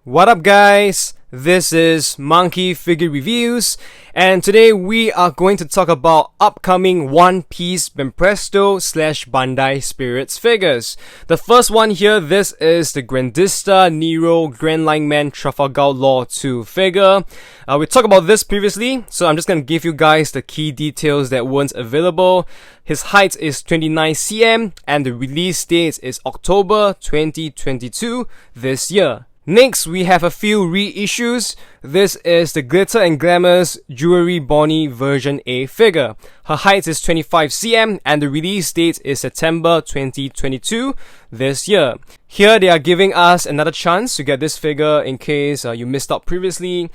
What up guys, this is Monkey Figure Reviews, and today we are going to talk about upcoming One Piece Banpresto / Bandai Spirits figures. The first one here, this is the Grandista Nero Grandline Man Trafalgar Law 2 figure. We talked about this previously, so I'm just going to give you guys the key details that weren't available. His height is 29 cm and the release date is October 2022 this year. Next, we have a few reissues. This is the Glitter and Glamours Jewelry Bonney version A figure. Her height is 25 cm and the release date is September 2022 this year. Here they are giving us another chance to get this figure in case you missed out previously.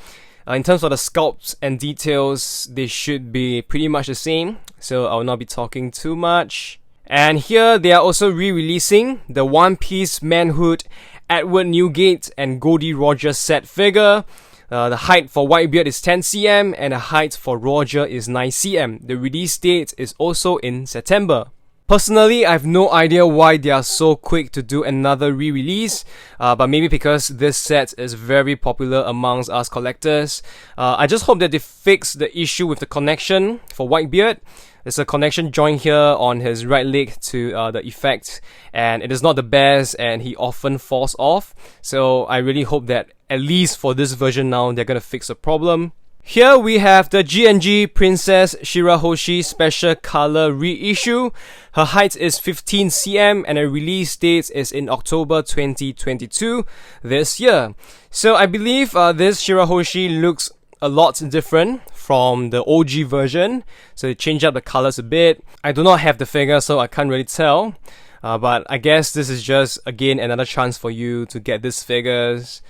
In terms of the sculpts and details, they should be pretty much the same, so I will not be talking too much. And here they are also re-releasing the One Piece Manhood Edward Newgate and Goldie Rogers set figure. The height for Whitebeard is 10 cm and the height for Roger is 9 cm. The release date is also in September. Personally, I have no idea why they are so quick to do another re-release, but maybe because this set is very popular amongst us collectors. I just hope that they fix the issue with the connection for Whitebeard. There's a connection joint here on his right leg to the effect, and it is not the best and he often falls off. So I really hope that at least for this version now, they're gonna fix the problem. Here we have the G&G Princess Shirahoshi Special Color Reissue. Her height is 15 cm and her release date is in October 2022 this year. So I believe this Shirahoshi looks a lot different from the OG version, so they changed up the colors a bit. I do not have the figure, so I can't really tell, but I guess this is just again another chance for you to get these figures.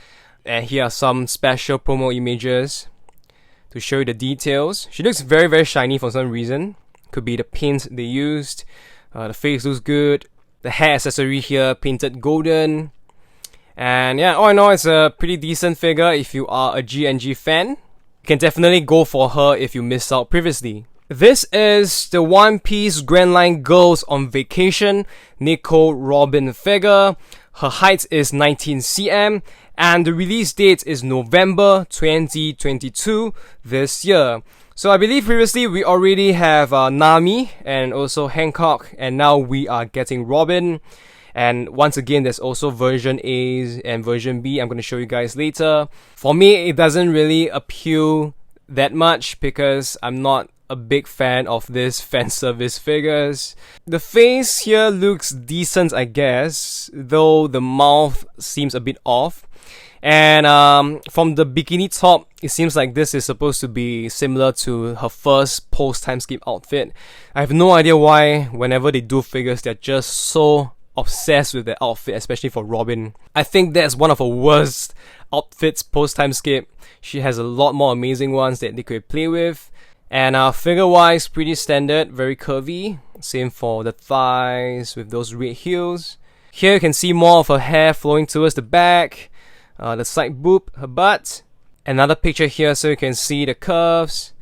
And here are some special promo images to show you the details. She looks very shiny for some reason. Could be the paint they used. The face looks good. The hair accessory here painted golden. And yeah, all in all, it's a pretty decent figure if you are a G&G fan. You can definitely go for her if you missed out previously. This is the One Piece Grandline Girls on Vacation Nico Robin figure. Her height is 19 cm and the release date is November 2022 this year. So I believe previously we already have Nami and also Hancock, and now we are getting Robin. And once again, there's also version A and version B. I'm going to show you guys later. For me, it doesn't really appeal that much because I'm not a big fan of this fan service figures. The face here looks decent, I guess, though the mouth seems a bit off. And from the bikini top, it seems like this is supposed to be similar to her first post-time skip outfit. I have no idea why whenever they do figures, they're just so obsessed with the outfit, especially for Robin. I think that's one of her worst outfits post-time skip. She has a lot more amazing ones that they could play with. And figure-wise, pretty standard, very curvy. Same for the thighs with those red heels. Here you can see more of her hair flowing towards the back. The side boob, her butt. Another picture here so you can see the curves.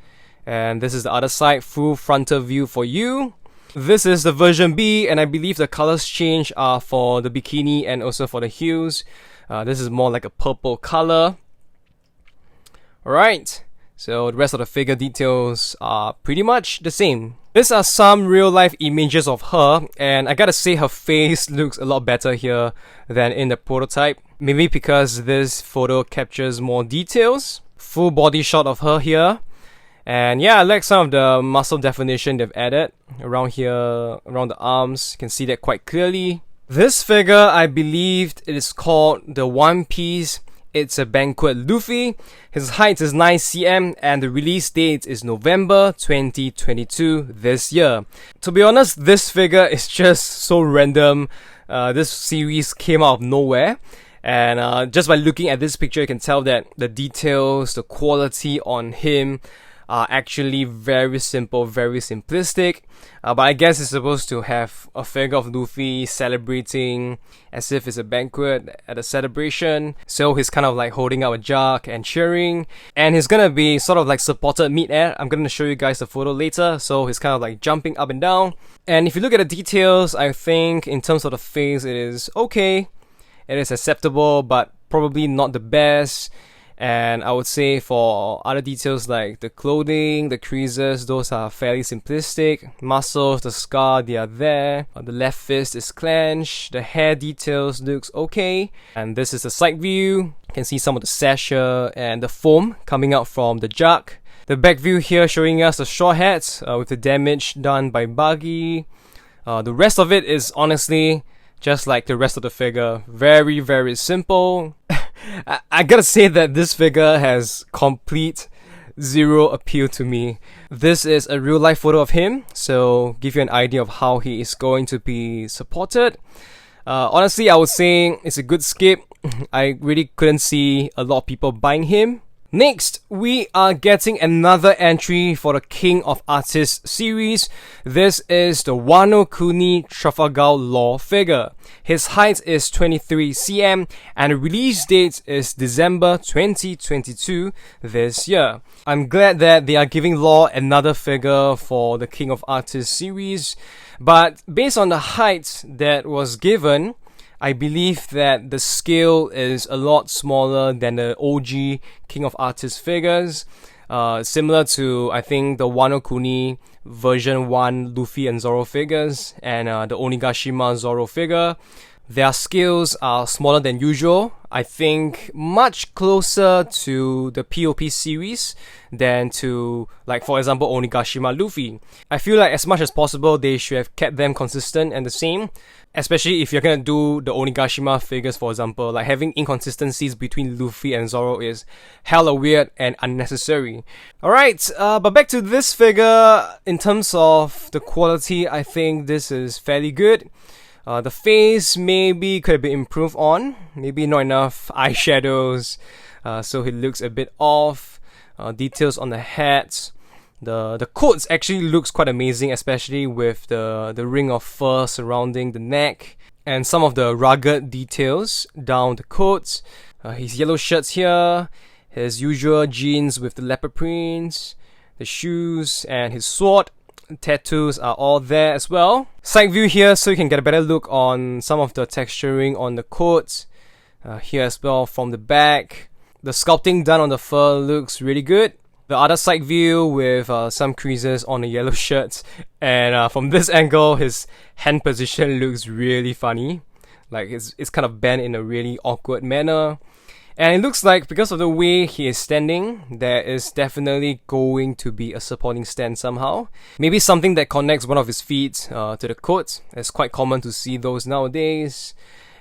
And this is the other side, full frontal view for you. This is the version B, and I believe the colors change are for the bikini and also for the heels. This is more like a purple color. Alright, so the rest of the figure details are pretty much the same. These are some real life images of her, and I gotta say her face looks a lot better here than in the prototype. Maybe because this photo captures more details. Full body shot of her here. And yeah, I like some of the muscle definition they've added around here, around the arms. You can see that quite clearly. This figure, I believe it is called the One Piece It's a Banquet Luffy. His height is 9 cm and the release date is November 2022 this year. To be honest, this figure is just so random. This series came out of nowhere. And just by looking at this picture, you can tell that the details, the quality on him are actually very simple, very simplistic. But I guess it's supposed to have a figure of Luffy celebrating as if it's a banquet at a celebration. So he's kind of like holding out a jug and cheering. And he's gonna be sort of like supported mid-air. I'm gonna show you guys the photo later. So he's kind of like jumping up and down. And if you look at the details, I think in terms of the face, it is okay. It is acceptable, but probably not the best. And I would say for other details like the clothing, the creases, those are fairly simplistic. Muscles, the scar, they are there. The left fist is clenched. The hair details looks okay. And this is the side view. You can see some of the sasha and the foam coming out from the jug. The back view here showing us the straw hat with the damage done by Buggy. The rest of it is honestly just like the rest of the figure. Very, very simple. I gotta say that this figure has complete zero appeal to me. This is a real life photo of him, so give you an idea of how he is going to be supported. Honestly, I would say it's a good skip. I really couldn't see a lot of people buying him. Next, we are getting another entry for the King of Artists series. This is the Wano Kuni Trafalgar Law figure. His height is 23 cm and the release date is December 2022 this year. I'm glad that they are giving Law another figure for the King of Artists series, but based on the height that was given, I believe that the scale is a lot smaller than the OG King of Artists figures. Similar to, I think, the Wano Kuni version 1 Luffy and Zoro figures and the Onigashima Zoro figure. Their scales are smaller than usual. I think much closer to the POP series than to, like, for example, Onigashima Luffy. I feel like as much as possible they should have kept them consistent and the same, especially if you're gonna do the Onigashima figures, for example. Like, having inconsistencies between Luffy and Zoro is hella weird and unnecessary. Alright, but back to this figure. In terms of the quality, I think this is fairly good. The face maybe could have been improved on. Maybe not enough eyeshadows, so he looks a bit off. Details on the hat. The coats actually looks quite amazing, especially with the ring of fur surrounding the neck and some of the rugged details down the coats. His yellow shirts here, his usual jeans with the leopard prints, the shoes, and his sword. Tattoos are all there as well. Side view here so you can get a better look on some of the texturing on the coats. Here as well from the back. The sculpting done on the fur looks really good. The other side view with some creases on the yellow shirts. And from this angle, his hand position looks really funny. Like it's kind of bent in a really awkward manner. And it looks like because of the way he is standing, there is definitely going to be a supporting stand somehow. Maybe something that connects one of his feet to the coat. It's quite common to see those nowadays.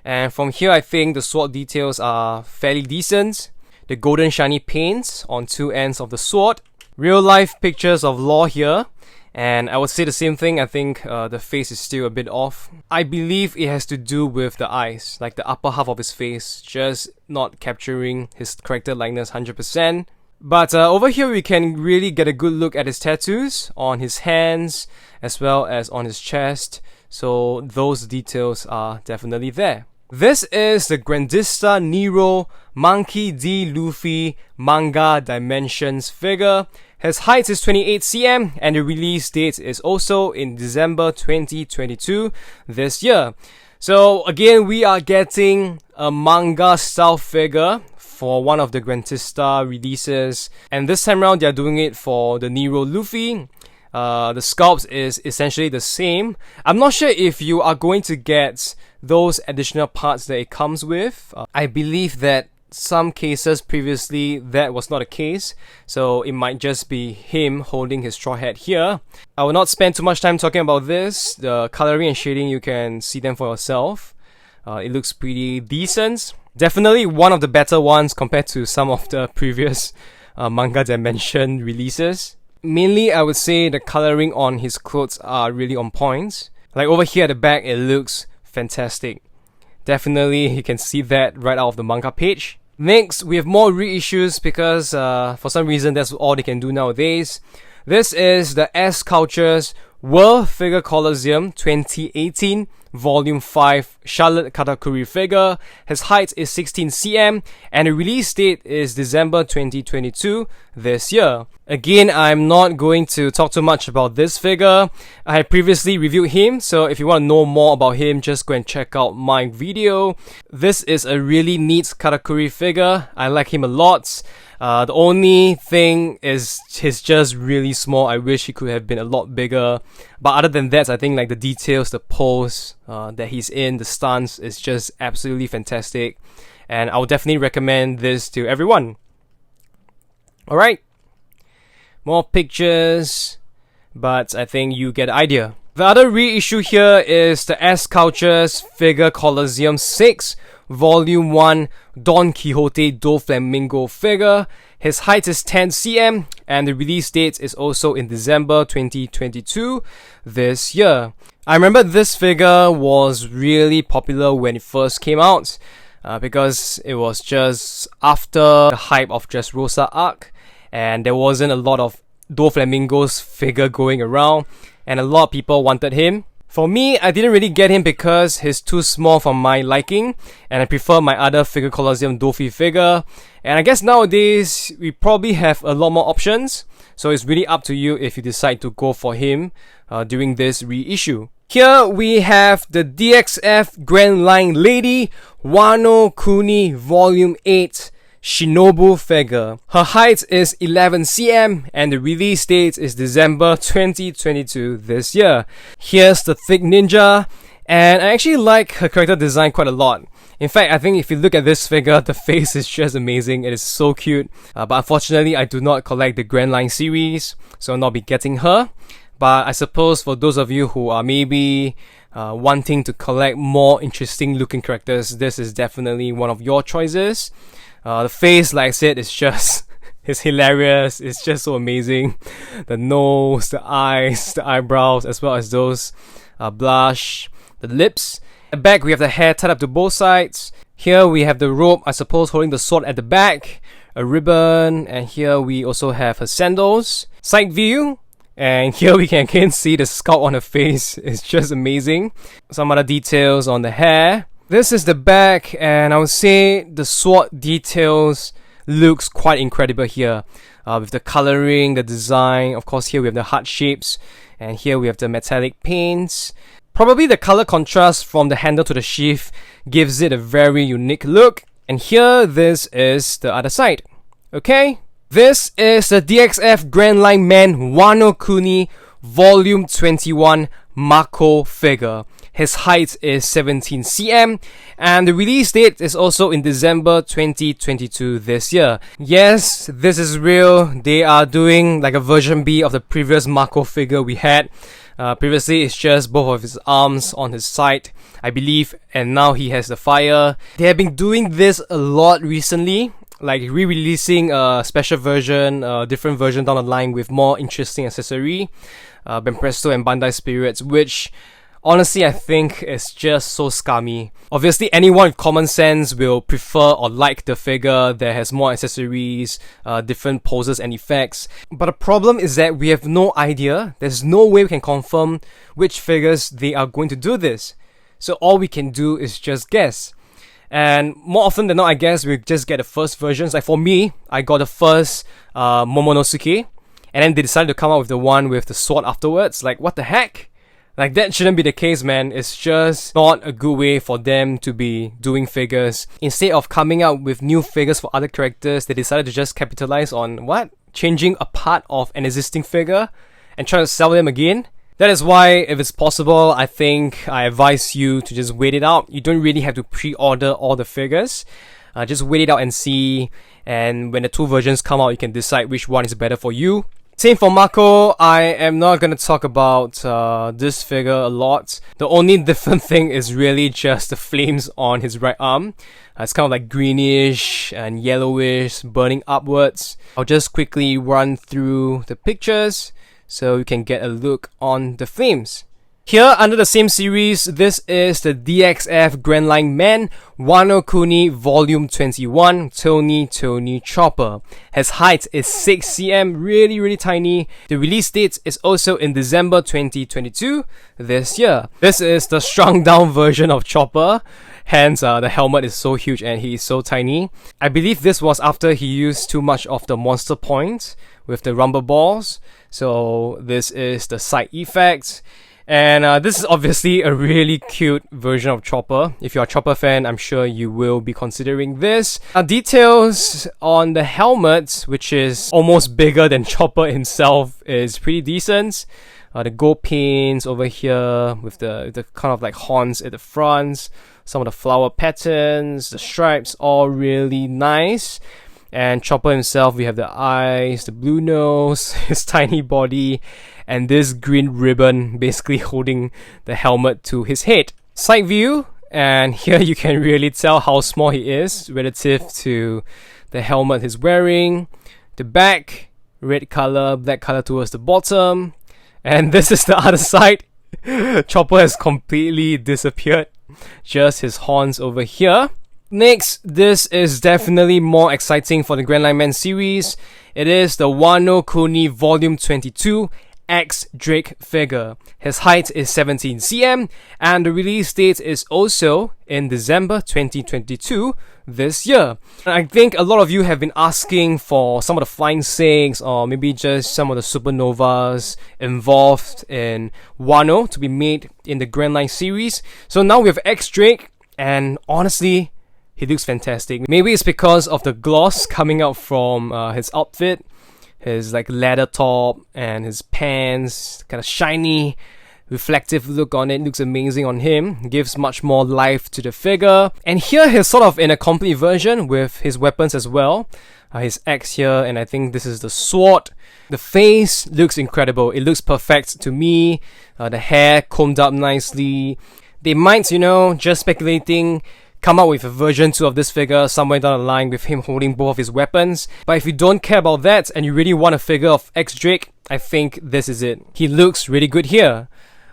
And from here, I think the sword details are fairly decent. The golden shiny paints on two ends of the sword. Real life pictures of Law here. And I would say the same thing. I think the face is still a bit off. I believe it has to do with the eyes, like the upper half of his face, just not capturing his character likeness 100%. But over here we can really get a good look at his tattoos on his hands as well as on his chest. So those details are definitely there. This is the Grandista Nero Monkey D. Luffy Manga Dimensions figure. His height is 28 cm and the release date is also in December 2022 this year. So again, we are getting a manga style figure for one of the Grandista releases. And this time around, they are doing it for the Nero Luffy. The sculpt is essentially the same. I'm not sure if you are going to get those additional parts that it comes with. I believe that some cases previously that was not the case, so it might just be him holding his straw hat here. I will not spend too much time talking about this. The coloring and shading, you can see them for yourself. It looks pretty decent. Definitely one of the better ones compared to some of the previous Manga Dimension releases. Mainly, I would say the coloring on his clothes are really on point. Like over here at the back, it looks fantastic. Definitely, you can see that right out of the manga page. Next, we have more reissues because for some reason that's all they can do nowadays. This is the SCultures World Figure Colosseum 2018 Volume 5 Charlotte Katakuri figure. His height is 16 cm and the release date is December 2022 this year. Again, I'm not going to talk too much about this figure. I had previously reviewed him, so if you want to know more about him, just go and check out my video. This is a really neat Katakuri figure. I like him a lot. The only thing is he's just really small. I wish he could have been a lot bigger. But other than that, I think like the details, the pose that he's in, the stance is just absolutely fantastic. And I would definitely recommend this to everyone. Alright. More pictures. But I think you get the idea. The other reissue here is the SCultures figure Colosseum 6 Volume 1 Don Quixote Doflamingo figure. His height is 10 cm and the release date is also in December 2022 this year. I remember this figure was really popular when it first came out because it was just after the hype of Dressrosa arc and there wasn't a lot of Doflamingo's figure going around and a lot of people wanted him. For me, I didn't really get him because he's too small for my liking and I prefer my other figure Colosseum Dofi figure. And I guess nowadays we probably have a lot more options, so it's really up to you if you decide to go for him during this reissue. Here we have the DXF Grandline Lady Wano Kuni Volume 8 Shinobu figure. Her height is 11 cm and the release date is December 2022 this year. Here's the thick ninja, and I actually like her character design quite a lot. In fact, I think if you look at this figure, the face is just amazing. It is so cute. But unfortunately, I do not collect the Grandline series, so I'll not be getting her. But I suppose for those of you who are maybe wanting to collect more interesting looking characters, this is definitely one of your choices. The face, like I said, is just it's hilarious. It's just so amazing. The nose, the eyes, the eyebrows, as well as those blush, the lips. At the back, we have the hair tied up to both sides. Here we have the rope, I suppose, holding the sword at the back, a ribbon, and here we also have her sandals. Side view, and here we can again see the scout on her face. It's just amazing. Some other details on the hair. This is the back, and I would say the sword details looks quite incredible here. With the coloring, the design, of course here we have the heart shapes, and here we have the metallic paints. Probably the color contrast from the handle to the sheath gives it a very unique look. And here, this is the other side. Okay? This is the DXF Grandline Man Wano Kuni Volume 21 Mako figure. His height is 17 cm and the release date is also in December 2022 this year. Yes, this is real. They are doing like a version B of the previous Mako figure we had. Previously, it's just both of his arms on his side, I believe, and now he has the fire. They have been doing this a lot recently, like re-releasing a special version, different version down the line with more interesting accessory. Banpresto and Bandai Spirits, which honestly I think is just so scummy. Obviously anyone with common sense will prefer or like the figure that has more accessories, different poses and effects. But the problem is that we have no idea, there's no way we can confirm which figures they are going to do this. So all we can do is just guess. And more often than not, I guess we just get the first versions. Like for me, I got the first Momonosuke, and then they decided to come out with the one with the sword afterwards. Like, what the heck? Like, that shouldn't be the case, man. It's just not a good way for them to be doing figures. Instead of coming out with new figures for other characters, they decided to just capitalize on, what? Changing a part of an existing figure and trying to sell them again? That is why, if it's possible, I think I advise you to just wait it out. You don't really have to pre-order all the figures. Just wait it out and see. And when the two versions come out, you can decide which one is better for you. Same for Mako. I am not going to talk about this figure a lot. The only different thing is really just the flames on his right arm. It's kind of like greenish and yellowish, burning upwards. I'll just quickly run through the pictures so you can get a look on the flames. Here, under the same series, this is the DXF Grandline Man Wano Kuni Volume 21 Tony Chopper. His height is 6 cm, really tiny. The release date is also in December 2022 this year. This is the shrunk down version of Chopper, hence the helmet is so huge and he is so tiny. I believe this was after he used too much of the monster points with the rumble balls. So this is the side effect. And this is obviously a really cute version of Chopper. If you're a Chopper fan, I'm sure you will be considering this. Details on the helmet, which is almost bigger than Chopper himself, is pretty decent. The gold pins over here with the kind of like horns at the front. Some of the flower patterns, the stripes, all really nice. And Chopper himself, we have the eyes, the blue nose, his tiny body, and this green ribbon basically holding the helmet to his head. Side view, and here you can really tell how small he is relative to the helmet he's wearing. The back, red color, black color towards the bottom. And this is the other side. Chopper has completely disappeared. Just his horns over here. Next, this is definitely more exciting for the Grandline Man series. It is the Wano Kuni Volume 22 X Drake figure. His height is 17 cm and the release date is also in December 2022 this year. I think a lot of you have been asking for some of the Flying Six or maybe just some of the supernovas involved in Wano to be made in the Grandline series. So now we have X Drake, and honestly, he looks fantastic. Maybe it's because of the gloss coming out from his outfit, his like leather top and his pants, kind of shiny, reflective look on it. Looks amazing on him. Gives much more life to the figure. And here he's sort of in a complete version with his weapons as well. His axe here, and I think this is the sword. The face looks incredible. It looks perfect to me. The hair combed up nicely. They might, just speculating, come out with a version 2 of this figure somewhere down the line with him holding both of his weapons. But if you don't care about that and you really want a figure of X Drake, I think this is it. He looks really good here.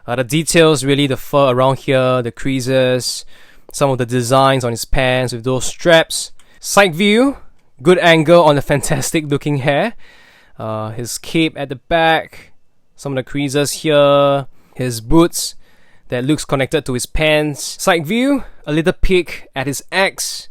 The details, really the fur around here, the creases, some of the designs on his pants with those straps. Side view, good angle on the fantastic looking hair. His cape at the back, some of the creases here, his boots that looks connected to his pants. Side view, a little peek at his axe.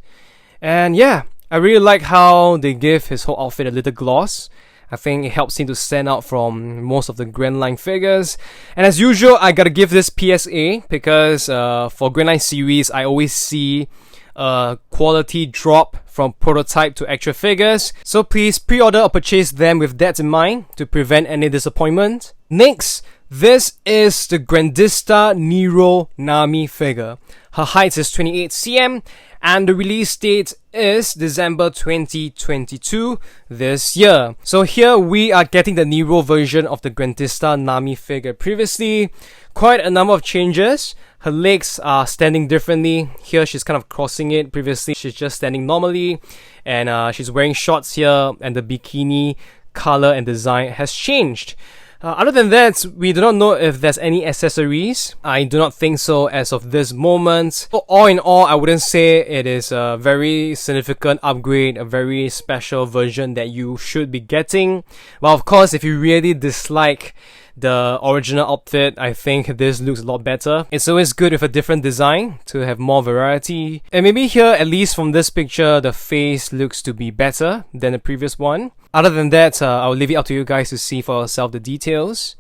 And yeah, I really like how they give his whole outfit a little gloss. I think it helps him to stand out from most of the Grandline figures. And as usual, I gotta give this PSA because for Grandline series, I always see a quality drop from prototype to actual figures. So please pre-order or purchase them with that in mind to prevent any disappointment. Next, this is the Grandista Nero Nami figure. Her height is 28 cm and the release date is December 2022 this year. So here we are getting the Nero version of the Grandista Nami figure. Previously, quite a number of changes. Her legs are standing differently. Here she's kind of crossing it. Previously she's just standing normally, and she's wearing shorts here, and the bikini color and design has changed. Other than that, we do not know if there's any accessories. I do not think so as of this moment. So all in all, I wouldn't say it is a very significant upgrade, a very special version that you should be getting. But of course, if you really dislike the original outfit, I think this looks a lot better. It's always good with a different design to have more variety. And maybe here, at least from this picture, the face looks to be better than the previous one. Other than that, I'll leave it up to you guys to see for yourself the details.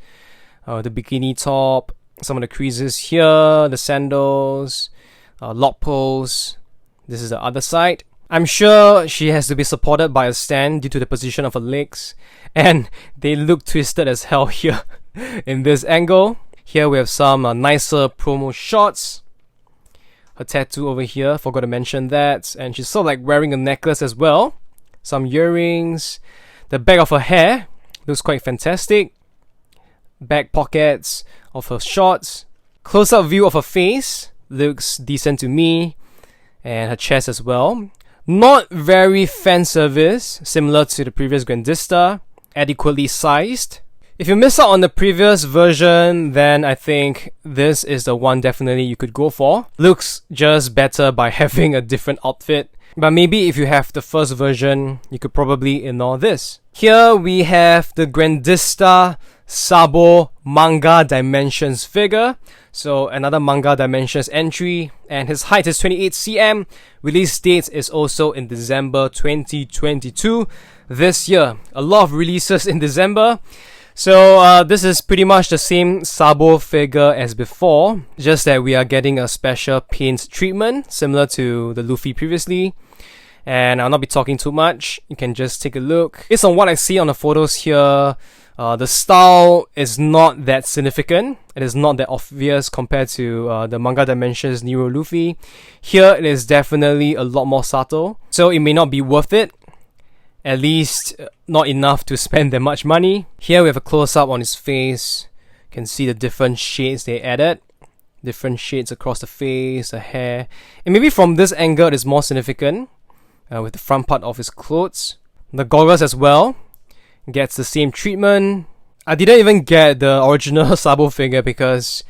The bikini top, some of the creases here, the sandals, lock poles. This is the other side. I'm sure she has to be supported by a stand due to the position of her legs. And they look twisted as hell here in this angle. Here we have some nicer promo shots. Her tattoo over here, forgot to mention that. And she's sort of like wearing a necklace as well. Some earrings. The back of her hair looks quite fantastic. Back pockets of her shorts. Close-up view of her face looks decent to me. And her chest as well. Not very fan service, similar to the previous Grandista. Adequately sized. If you miss out on the previous version, then I think this is the one definitely you could go for. Looks just better by having a different outfit. But maybe if you have the first version, you could probably ignore this. Here we have the Grandista Sabo Manga Dimensions figure. So another Manga Dimensions entry, and his height is 28 cm. Release date is also in December 2022 this year. A lot of releases in December. So this is pretty much the same Sabo figure as before, just that we are getting a special paint treatment similar to the Luffy previously. And I'll not be talking too much, you can just take a look. Based on what I see on the photos here, the style is not that significant. It is not that obvious compared to the Manga Dimensions Nero Luffy. Here it is definitely a lot more subtle, so it may not be worth it. At least not enough to spend that much money. Here we have a close-up on his face. You can see the different shades they added. Different shades across the face, the hair. And maybe from this angle it is more significant with the front part of his clothes. The goggles as well gets the same treatment. I didn't even get the original Sabo figure because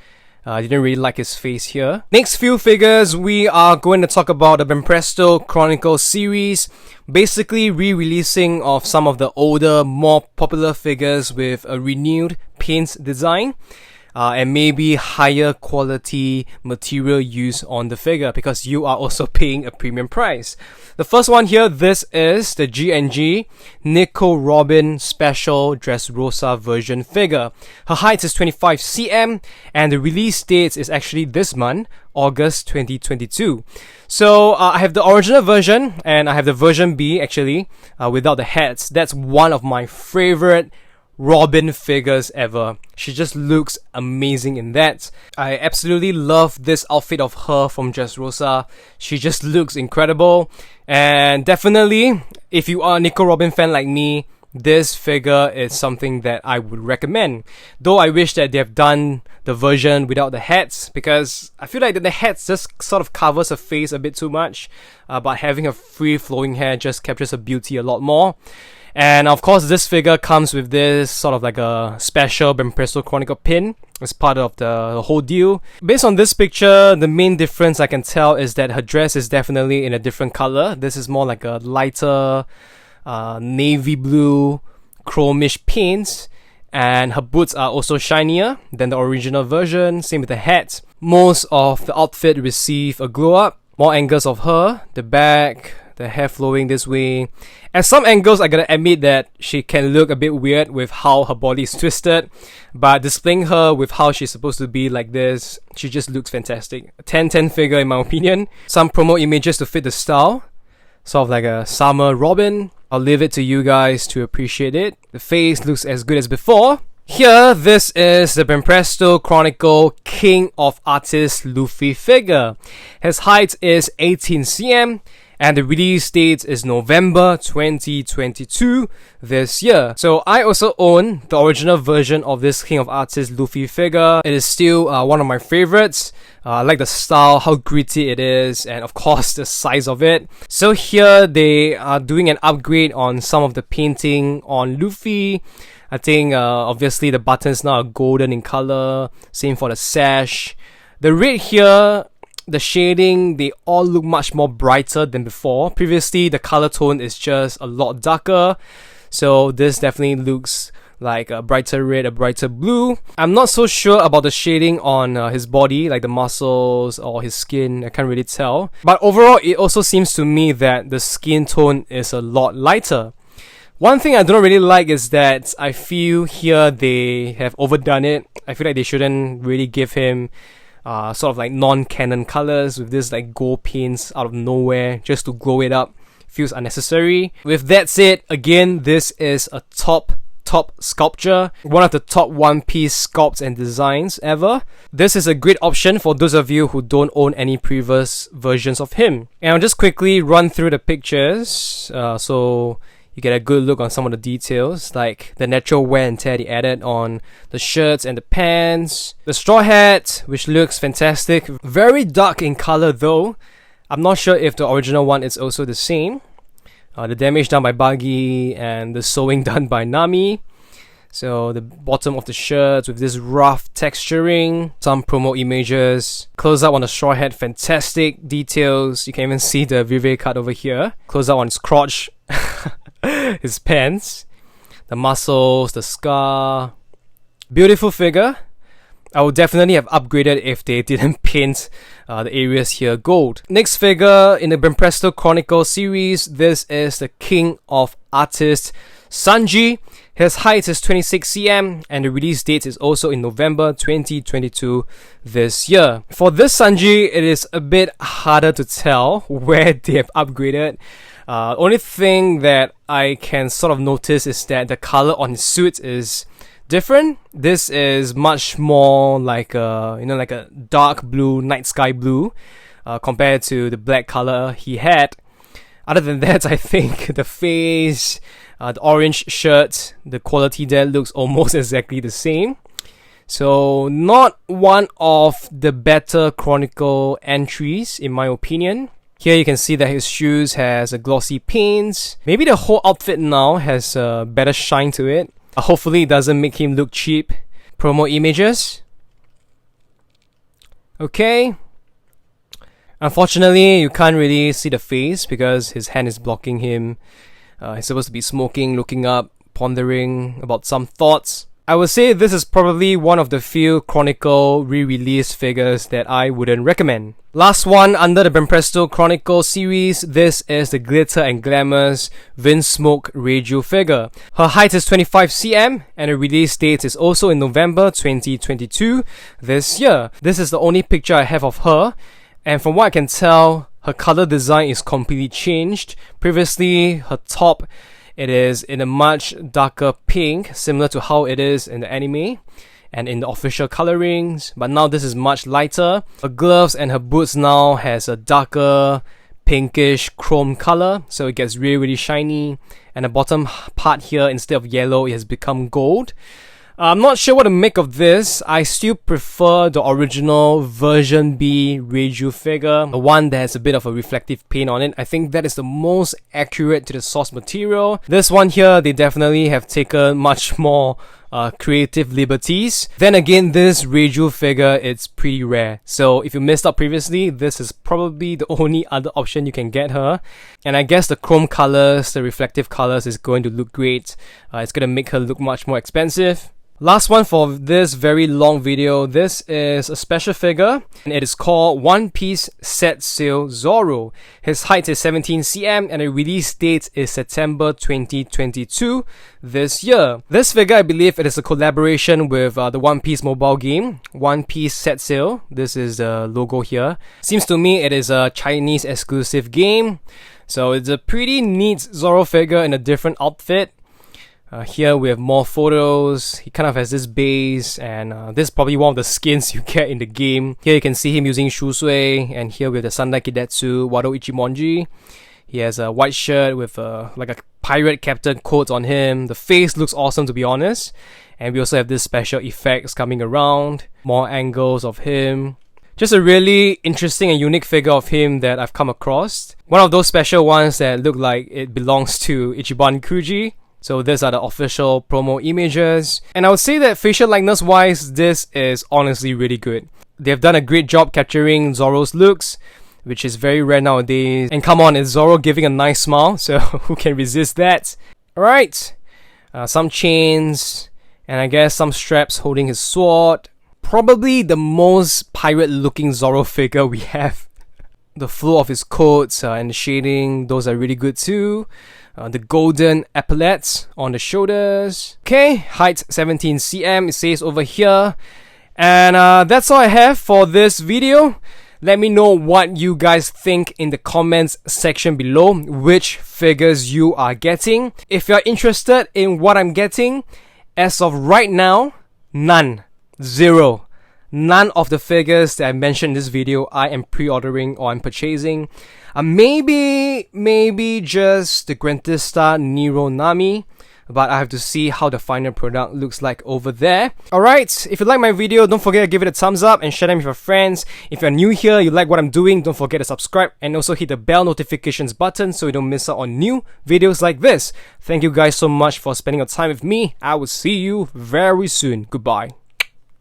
I didn't really like his face here. Next few figures, we are going to talk about the Banpresto Chronicle series. Basically re-releasing of some of the older, more popular figures with a renewed paint design. And maybe higher quality material use on the figure because you are also paying a premium price. The first one here, this is the G&G Nico Robin Special Dressrosa version figure. Her height is 25 cm and the release date is actually this month, August 2022. So I have the original version and I have the version B actually, without the hats. That's one of my favorite Robin figures ever. She just looks amazing in that. I absolutely love this outfit of her from Dressrosa. She just looks incredible. And definitely, if you are a Nico Robin fan like me, this figure is something that I would recommend. Though I wish that they have done the version without the hats, because I feel like the hats just sort of covers her face a bit too much. But having a free flowing hair just captures her beauty a lot more. And of course, this figure comes with this sort of like a special Banpresto Chronicle pin as part of the whole deal. Based on this picture, the main difference I can tell is that her dress is definitely in a different color. This is more like a lighter navy blue chromish paint, and her boots are also shinier than the original version. Same with the hat. Most of the outfit receive a glow up. More angles of her, the back, the hair flowing this way. At some angles, I gotta admit that she can look a bit weird with how her body is twisted, but displaying her with how she's supposed to be like this, she just looks fantastic. A 10/10 figure in my opinion. Some promo images to fit the style, sort of like a summer Robin. I'll leave it to you guys to appreciate it. The face looks as good as before. Here, this is the Banpresto Chronicle King of Artists Luffy figure. His height is 18 cm. And the release date is November 2022 this year. So I also own the original version of this King of Artists Luffy figure. It is still one of my favorites. I like the style, how gritty it is, and of course the size of it. So here they are doing an upgrade on some of the painting on Luffy. I think obviously the buttons now are golden in color. Same for the sash. The red here, the shading, they all look much more brighter than before. Previously, the color tone is just a lot darker. So this definitely looks like a brighter red, a brighter blue. I'm not so sure about the shading on his body, like the muscles or his skin. I can't really tell. But overall, it also seems to me that the skin tone is a lot lighter. One thing I don't really like is that I feel here they have overdone it. I feel like they shouldn't really give him sort of like non-canon colors with this like gold paints out of nowhere just to glow it up. Feels unnecessary. With that said, again, this is a top sculpture, one of the top One Piece sculpts and designs ever. This is a great option for those of you who don't own any previous versions of him. And I'll just quickly run through the pictures so you get a good look on some of the details, like the natural wear and tear they added on the shirts and the pants. The straw hat, which looks fantastic. Very dark in color though. I'm not sure if the original one is also the same. The damage done by Buggy and the sewing done by Nami. So the bottom of the shirts with this rough texturing. Some promo images. Close up on the straw hat, fantastic details. You can even see the Vive cut over here. Close up on his crotch. His pants, the muscles, the scar. Beautiful figure. I would definitely have upgraded if they didn't paint the areas here gold. Next figure in the Banpresto Chronicle series, this is the King of Artists Sanji. His height is 26 cm and the release date is also in November 2022 this year. For this Sanji, it is a bit harder to tell where they have upgraded. Only thing that I can sort of notice is that the color on his suit is different. This is much more like a dark blue, night sky blue, compared to the black color he had. Other than that, I think the face, the orange shirt, the quality there looks almost exactly the same. So not one of the better Chronicle entries in my opinion. Here you can see that his shoes has a glossy paint. Maybe the whole outfit now has a better shine to it. Hopefully it doesn't make him look cheap. Promo images. Okay. Unfortunately, you can't really see the face because his hand is blocking him. He's supposed to be smoking, looking up, pondering about some thoughts. I would say this is probably one of the few Chronicle re-release figures that I wouldn't recommend. Last one under the Banpresto Chronicle series, this is the Glitter and Glamours Vinsmoke Reiju figure. Her height is 25 cm and the release date is also in November 2022 this year. This is the only picture I have of her. And from what I can tell, her color design is completely changed. Previously, her top, it is in a much darker pink, similar to how it is in the anime and in the official colorings. But now this is much lighter. Her gloves and her boots now has a darker pinkish chrome color, so it gets really shiny. And the bottom part here, instead of yellow, it has become gold. I'm not sure what to make of this. I still prefer the original version B Reiju figure, the one that has a bit of a reflective paint on it. I think that is the most accurate to the source material. This one here, they definitely have taken much more creative liberties. Then again, this Reiju figure, it's pretty rare. So if you missed out previously, this is probably the only other option you can get her. And I guess the chrome colors, the reflective colors is going to look great. It's going to make her look much more expensive. Last one for this very long video, this is a special figure and it is called One Piece Set Sail Zoro. His height is 17 cm and the release date is September 2022 this year. This figure, I believe it is a collaboration with the One Piece mobile game, One Piece Set Sail. This is the logo here. Seems to me it is a Chinese exclusive game. So it's a pretty neat Zoro figure in a different outfit. Here we have more photos. He kind of has this base and this is probably one of the skins you get in the game. Here you can see him using Shusui, and here with the Sandai Kidetsu Wado Ichimonji. He has a white shirt with like a pirate captain quote on him. The face looks awesome, to be honest. And we also have this special effects coming around. More angles of him. Just a really interesting and unique figure of him that I've come across. One of those special ones that look like it belongs to Ichiban Kuji. So these are the official promo images. And I would say that facial likeness wise, this is honestly really good. They've done a great job capturing Zoro's looks, which is very rare nowadays. And come on, it's Zoro giving a nice smile, so who can resist that? Alright, some chains, and I guess some straps holding his sword. Probably the most pirate looking Zoro figure we have. The flow of his coats and the shading, those are really good too. The golden epaulets on the shoulders. Okay, height 17 cm, it says over here. And that's all I have for this video. Let me know what you guys think in the comments section below, which figures you are getting. If you're interested in what I'm getting, as of right now, none. Zero. None of the figures that I mentioned in this video I am pre-ordering or I'm purchasing. Maybe just the Grandista Nero Nami, but I have to see how the final product looks like over there. Alright, if you like my video, don't forget to give it a thumbs up and share them with your friends. If you're new here, you like what I'm doing, don't forget to subscribe and also hit the bell notifications button so you don't miss out on new videos like this. Thank you guys so much for spending your time with me. I will see you very soon. Goodbye.